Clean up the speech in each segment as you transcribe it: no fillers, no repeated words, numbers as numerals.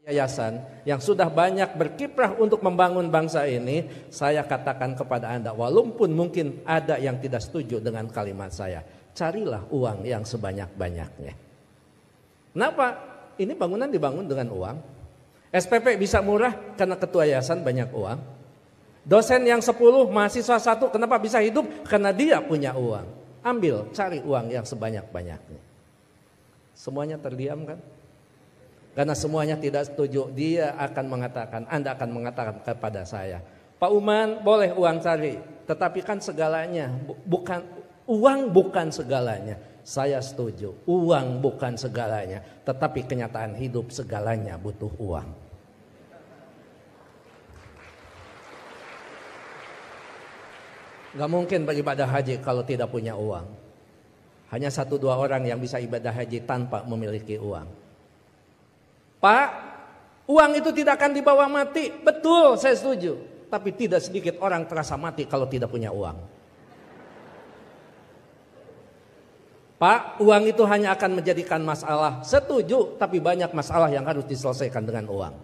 yayasan yang sudah banyak berkiprah untuk membangun bangsa ini, saya katakan kepada Anda, walaupun mungkin ada yang tidak setuju dengan kalimat saya, carilah uang yang sebanyak-banyaknya. Kenapa? Ini bangunan dibangun dengan uang. SPP bisa murah karena ketua yayasan banyak uang. Dosen yang 10, mahasiswa 1, kenapa bisa hidup? Karena dia punya uang. Ambil, cari uang yang sebanyak-banyaknya. Semuanya terdiam kan? Karena semuanya tidak setuju, dia akan mengatakan, Anda akan mengatakan kepada saya, Pak Uman boleh uang cari, tetapi kan segalanya, uang bukan segalanya. Saya setuju, uang bukan segalanya, tetapi kenyataan hidup segalanya butuh uang. Gak mungkin beribadah haji kalau tidak punya uang. Hanya 1-2 orang yang bisa ibadah haji tanpa memiliki uang. Pak, uang itu tidak akan dibawa mati. Betul, saya setuju. Tapi tidak sedikit orang terasa mati kalau tidak punya uang. Pak, uang itu hanya akan menjadikan masalah. Setuju, tapi banyak masalah yang harus diselesaikan dengan uang.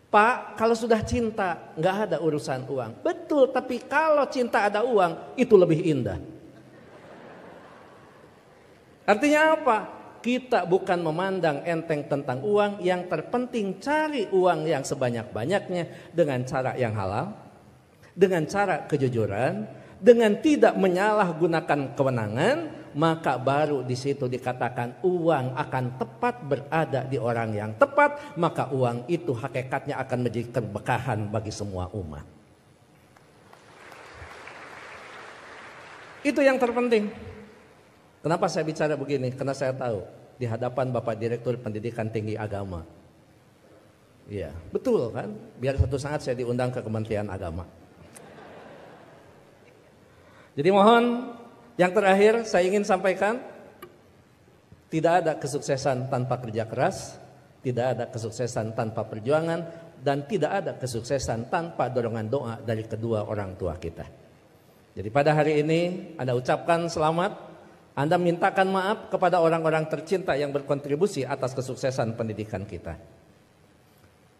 Pak, kalau sudah cinta, nggak ada urusan uang. Betul, tapi kalau cinta ada uang, itu lebih indah. Artinya apa? Kita bukan memandang enteng tentang uang, yang terpenting cari uang yang sebanyak-banyaknya dengan cara yang halal, dengan cara kejujuran, dengan tidak menyalahgunakan kewenangan, maka baru di situ dikatakan uang akan tepat berada di orang yang tepat, maka uang itu hakikatnya akan menjadi keberkahan bagi semua umat. Itu yang terpenting. Kenapa saya bicara begini? Karena saya tahu di hadapan Bapak Direktur Pendidikan Tinggi Agama. Iya, betul kan? Biar suatu saat saya diundang ke Kementerian Agama. Jadi mohon, yang terakhir saya ingin sampaikan, tidak ada kesuksesan tanpa kerja keras, tidak ada kesuksesan tanpa perjuangan, dan tidak ada kesuksesan tanpa dorongan doa dari kedua orang tua kita. Jadi pada hari ini Anda ucapkan selamat, Anda mintakan maaf kepada orang-orang tercinta yang berkontribusi atas kesuksesan pendidikan kita.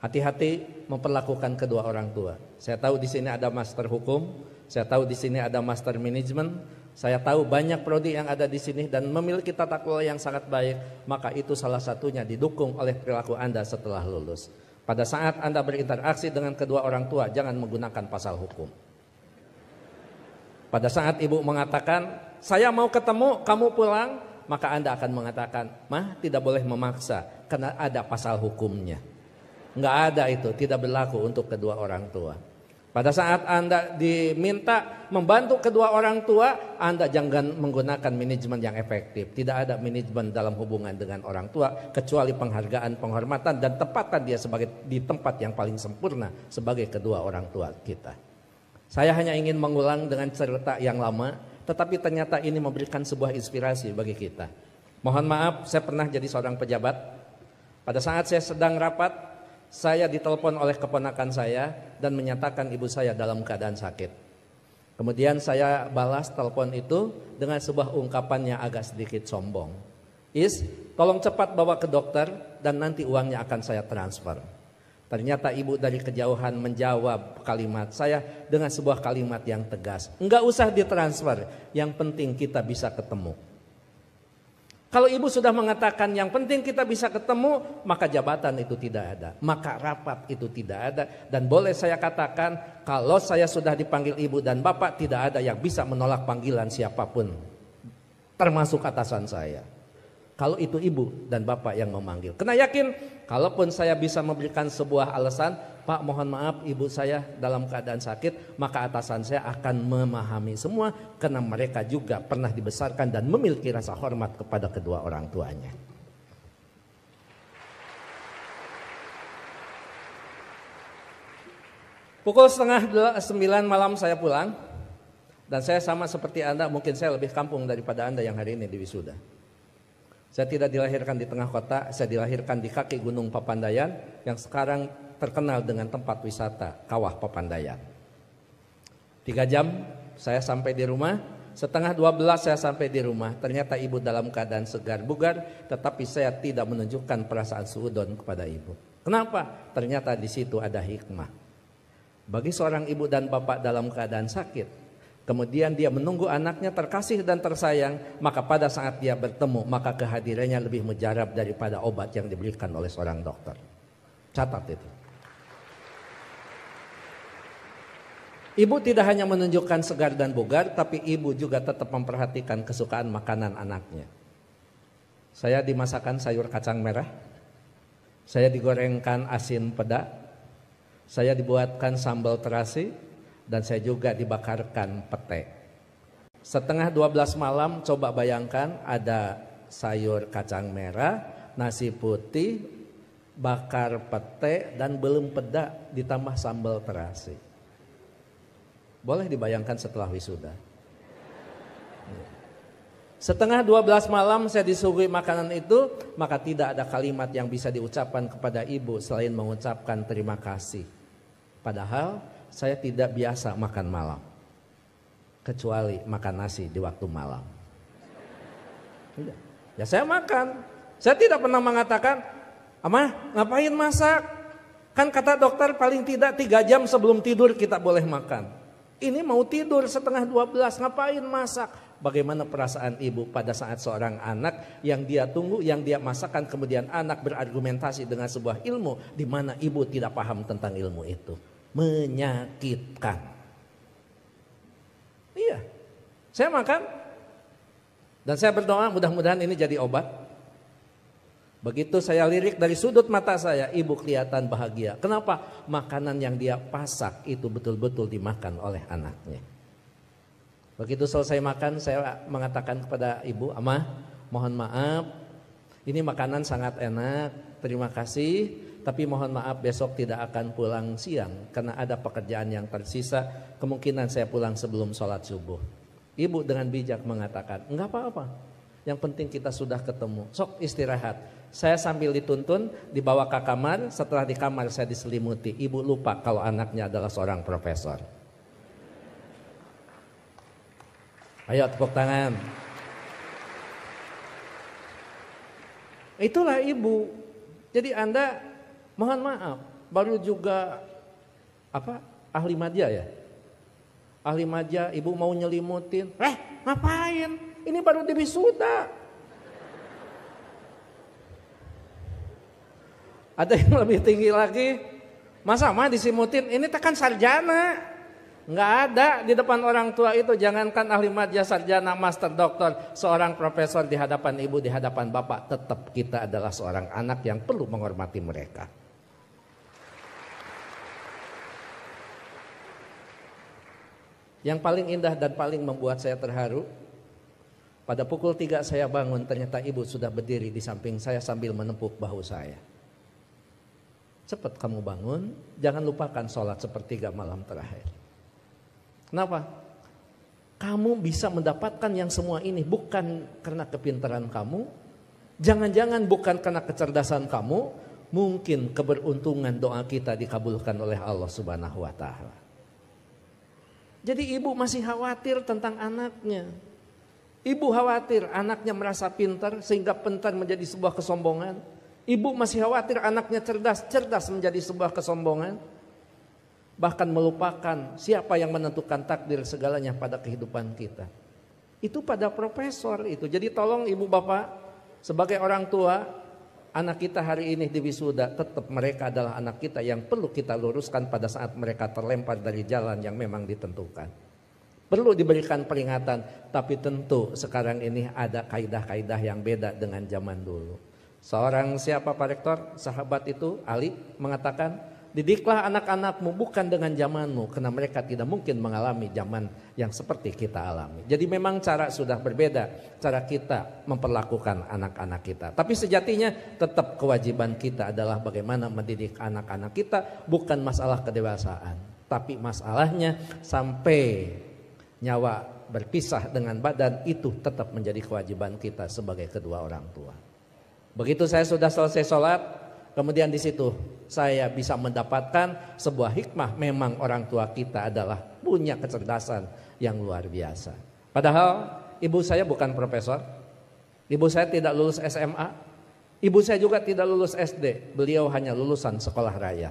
Hati-hati memperlakukan kedua orang tua. Saya tahu di sini ada master hukum, saya tahu di sini ada master manajemen, saya tahu banyak prodi yang ada di sini dan memiliki tata kelola yang sangat baik, maka itu salah satunya didukung oleh perilaku Anda setelah lulus. Pada saat Anda berinteraksi dengan kedua orang tua, jangan menggunakan pasal hukum. Pada saat ibu mengatakan, saya mau ketemu, kamu pulang, maka Anda akan mengatakan, Mah, tidak boleh memaksa karena ada pasal hukumnya. Enggak ada itu, tidak berlaku untuk kedua orang tua. Pada saat Anda diminta membantu kedua orang tua, Anda jangan menggunakan manajemen yang efektif. Tidak ada manajemen dalam hubungan dengan orang tua kecuali penghargaan, penghormatan, dan tempatkan dia sebagai di tempat yang paling sempurna sebagai kedua orang tua kita. Saya hanya ingin mengulang dengan cerita yang lama, tetapi ternyata ini memberikan sebuah inspirasi bagi kita. Mohon maaf, saya pernah jadi seorang pejabat. Pada saat saya sedang rapat, saya ditelepon oleh keponakan saya dan menyatakan ibu saya dalam keadaan sakit. Kemudian saya balas telepon itu dengan sebuah ungkapan yang agak sedikit sombong. Tolong cepat bawa ke dokter dan nanti uangnya akan saya transfer. Ternyata ibu dari kejauhan menjawab kalimat saya dengan sebuah kalimat yang tegas. Enggak usah ditransfer, yang penting kita bisa ketemu. Kalau ibu sudah mengatakan yang penting kita bisa ketemu, maka jabatan itu tidak ada, maka rapat itu tidak ada. Dan boleh saya katakan, kalau saya sudah dipanggil ibu dan bapak, tidak ada yang bisa menolak panggilan siapapun, termasuk atasan saya. Kalau itu ibu dan bapak yang memanggil. Karena yakin, kalaupun saya bisa memberikan sebuah alasan, Pak mohon maaf ibu saya dalam keadaan sakit, maka atasan saya akan memahami semua. Karena mereka juga pernah dibesarkan dan memiliki rasa hormat kepada kedua orang tuanya. Pukul 8:30 malam saya pulang. Dan saya sama seperti Anda, mungkin saya lebih kampung daripada Anda yang hari ini di wisuda. Saya tidak dilahirkan di tengah kota, saya dilahirkan di kaki Gunung Papandayan yang sekarang terkenal dengan tempat wisata Kawah Papandayan. 3 jam saya sampai di rumah, setengah 12 saya sampai di rumah. Ternyata ibu dalam keadaan segar bugar, tetapi saya tidak menunjukkan perasaan suudon kepada ibu. Kenapa? Ternyata di situ ada hikmah. Bagi seorang ibu dan bapak dalam keadaan sakit, kemudian dia menunggu anaknya terkasih dan tersayang, maka pada saat dia bertemu, maka kehadirannya lebih mujarab daripada obat yang diberikan oleh seorang dokter. Catat itu. Ibu tidak hanya menunjukkan segar dan bugar, tapi ibu juga tetap memperhatikan kesukaan makanan anaknya. Saya dimasakkan sayur kacang merah, saya digorengkan asin peda, saya dibuatkan sambal terasi, dan saya juga dibakarkan pete. Setengah 12 malam, coba bayangkan ada sayur kacang merah, nasi putih, bakar pete, dan belum peda ditambah sambal terasi. Boleh dibayangkan setelah wisuda. Setengah 12 malam saya disuguhi makanan itu, maka tidak ada kalimat yang bisa diucapkan kepada ibu selain mengucapkan terima kasih. Padahal saya tidak biasa makan malam, kecuali makan nasi di waktu malam. Ya saya makan. Saya tidak pernah mengatakan, "Amah, ngapain masak? Kan kata dokter paling tidak 3 jam sebelum tidur kita boleh makan." Ini mau tidur setengah 12, ngapain masak? Bagaimana perasaan ibu pada saat seorang anak yang dia tunggu, yang dia masakan, kemudian anak berargumentasi dengan sebuah ilmu di mana ibu tidak paham tentang ilmu itu. Menyakitkan. Iya, saya makan dan saya berdoa mudah-mudahan ini jadi obat. Begitu saya lirik dari sudut mata saya, ibu kelihatan bahagia. Kenapa? Makanan yang dia pasak itu betul-betul dimakan oleh anaknya. Begitu selesai makan, saya mengatakan kepada ibu, "Amah, mohon maaf, ini makanan sangat enak, terima kasih. Tapi mohon maaf besok tidak akan pulang siang karena ada pekerjaan yang tersisa. Kemungkinan saya pulang sebelum sholat subuh." Ibu dengan bijak mengatakan, "Enggak apa-apa. Yang penting kita sudah ketemu. Sok istirahat." Saya sambil dituntun dibawa ke kamar. Setelah di kamar saya diselimuti. Ibu lupa kalau anaknya adalah seorang profesor. Ayo tepuk tangan. Itulah ibu. Jadi Anda mohon maaf baru juga ahli madya ya. Ahli madya ibu mau nyelimutin. Ngapain? Ini baru diwisuda. Ada yang lebih tinggi lagi, masa mah disimutin, ini tekan sarjana. Nggak ada di depan orang tua itu, jangankan ahli madya, sarjana, master, doktor, seorang profesor di hadapan ibu, di hadapan bapak, tetap kita adalah seorang anak yang perlu menghormati mereka. Yang paling indah dan paling membuat saya terharu, pada pukul 3 saya bangun, ternyata ibu sudah berdiri di samping saya sambil menepuk bahu saya. Cepat kamu bangun, jangan lupakan sholat sepertiga malam terakhir. Kenapa? Kamu bisa mendapatkan yang semua ini bukan karena kepintaran kamu, jangan-jangan bukan karena kecerdasan kamu, mungkin keberuntungan doa kita dikabulkan oleh Allah Subhanahu wa Ta'ala. Jadi ibu masih khawatir tentang anaknya. Ibu khawatir anaknya merasa pintar sehingga pintar menjadi sebuah kesombongan. Ibu masih khawatir anaknya cerdas, cerdas menjadi sebuah kesombongan. Bahkan melupakan siapa yang menentukan takdir segalanya pada kehidupan kita. Itu pada profesor itu. Jadi tolong ibu bapak sebagai orang tua, anak kita hari ini di wisuda, tetap mereka adalah anak kita yang perlu kita luruskan pada saat mereka terlempar dari jalan yang memang ditentukan. Perlu diberikan peringatan, tapi tentu sekarang ini ada kaidah-kaidah yang beda dengan zaman dulu. Seorang siapa Pak Rektor, sahabat itu Ali mengatakan, didiklah anak-anakmu bukan dengan zamanmu, karena mereka tidak mungkin mengalami zaman yang seperti kita alami. Jadi memang cara sudah berbeda, cara kita memperlakukan anak-anak kita. Tapi sejatinya tetap kewajiban kita adalah bagaimana mendidik anak-anak kita, bukan masalah kedewasaan. Tapi masalahnya sampai nyawa berpisah dengan badan, itu tetap menjadi kewajiban kita sebagai kedua orang tua. Begitu saya sudah selesai sholat, kemudian di situ saya bisa mendapatkan sebuah hikmah. Memang orang tua kita adalah punya kecerdasan yang luar biasa. Padahal ibu saya bukan profesor, ibu saya tidak lulus SMA, ibu saya juga tidak lulus SD, beliau hanya lulusan sekolah raya.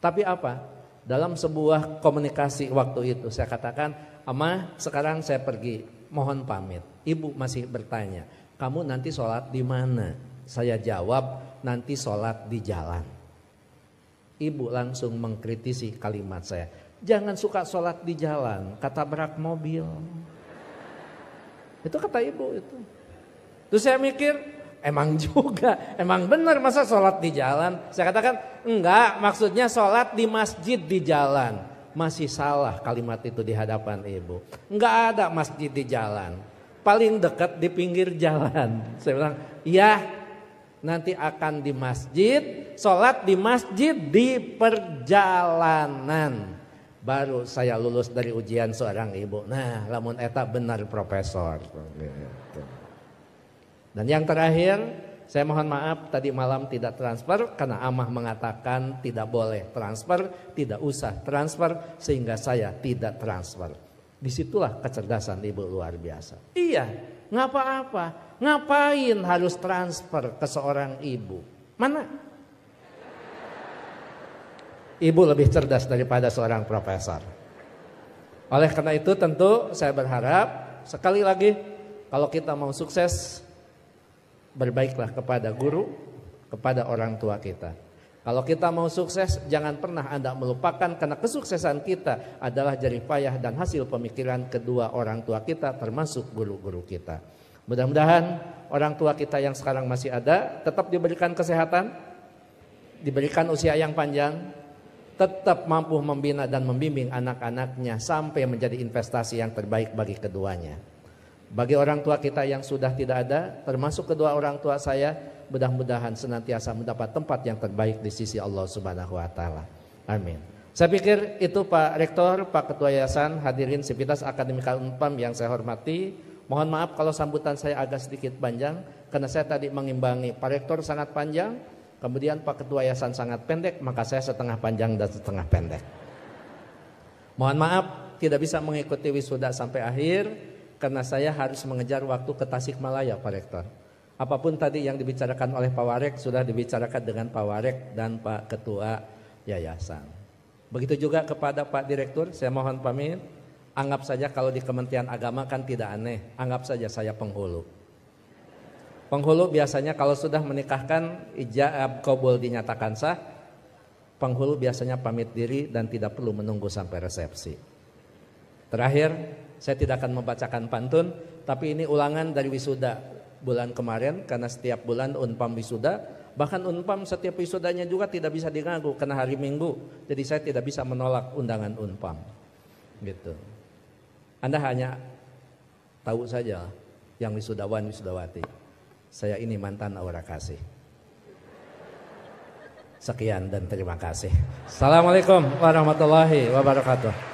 Tapi apa? Dalam sebuah komunikasi waktu itu saya katakan, "Ama, sekarang saya pergi, mohon pamit." Ibu masih bertanya, "Kamu nanti sholat di mana?" Saya jawab, "Nanti sholat di jalan." Ibu langsung mengkritisi kalimat saya, "Jangan suka sholat di jalan, ketabrak mobil." Itu kata ibu itu. Terus saya mikir, emang juga, emang benar masa sholat di jalan? Saya katakan, enggak, maksudnya sholat di masjid di jalan. Masih salah kalimat itu di hadapan ibu. Enggak ada masjid di jalan, paling dekat di pinggir jalan. Saya bilang, iya, nanti akan di masjid, sholat di masjid di perjalanan. Baru saya lulus dari ujian seorang ibu. Nah, lamun eta benar profesor. Dan yang terakhir, saya mohon maaf tadi malam tidak transfer karena Amah mengatakan tidak boleh transfer, tidak usah transfer, sehingga saya tidak transfer. Disitulah kecerdasan ibu luar biasa. Iya, nggak apa-apa. Ngapain harus transfer ke seorang ibu? Mana? Ibu lebih cerdas daripada seorang profesor. Oleh karena itu tentu saya berharap sekali lagi, kalau kita mau sukses, berbaiklah kepada guru, kepada orang tua kita. Kalau kita mau sukses, jangan pernah Anda melupakan karena kesuksesan kita adalah jerih payah dan hasil pemikiran kedua orang tua kita, termasuk guru-guru kita. Mudah-mudahan orang tua kita yang sekarang masih ada tetap diberikan kesehatan, diberikan usia yang panjang, tetap mampu membina dan membimbing anak-anaknya sampai menjadi investasi yang terbaik bagi keduanya. Bagi orang tua kita yang sudah tidak ada, termasuk kedua orang tua saya, mudah-mudahan senantiasa mendapat tempat yang terbaik di sisi Allah Subhanahu wa taala. Amin. Saya pikir itu Pak Rektor, Pak Ketua Yayasan, hadirin Sivitas Akademika Unpam yang saya hormati. Mohon maaf kalau sambutan saya agak sedikit panjang karena saya tadi mengimbangi Pak Rektor sangat panjang, kemudian Pak Ketua Yayasan sangat pendek, maka saya setengah panjang dan setengah pendek. Mohon maaf tidak bisa mengikuti wisuda sampai akhir karena saya harus mengejar waktu ke Tasikmalaya, Pak Rektor. Apapun tadi yang dibicarakan oleh Pak Warek sudah dibicarakan dengan Pak Warek dan Pak Ketua Yayasan. Begitu juga kepada Pak Direktur, saya mohon pamit. Anggap saja kalau di Kementerian Agama kan tidak aneh, anggap saja saya penghulu. Penghulu biasanya kalau sudah menikahkan ijab qabul dinyatakan sah, penghulu biasanya pamit diri dan tidak perlu menunggu sampai resepsi. Terakhir, saya tidak akan membacakan pantun, tapi ini ulangan dari wisuda bulan kemarin karena setiap bulan Unpam wisuda, bahkan Unpam setiap wisudanya juga tidak bisa diganggu karena hari Minggu, jadi saya tidak bisa menolak undangan Unpam. Gitu. Anda hanya tahu saja yang wisudawan wisudawati. Saya ini mantan aura kasih. Sekian dan terima kasih. Assalamualaikum warahmatullahi wabarakatuh.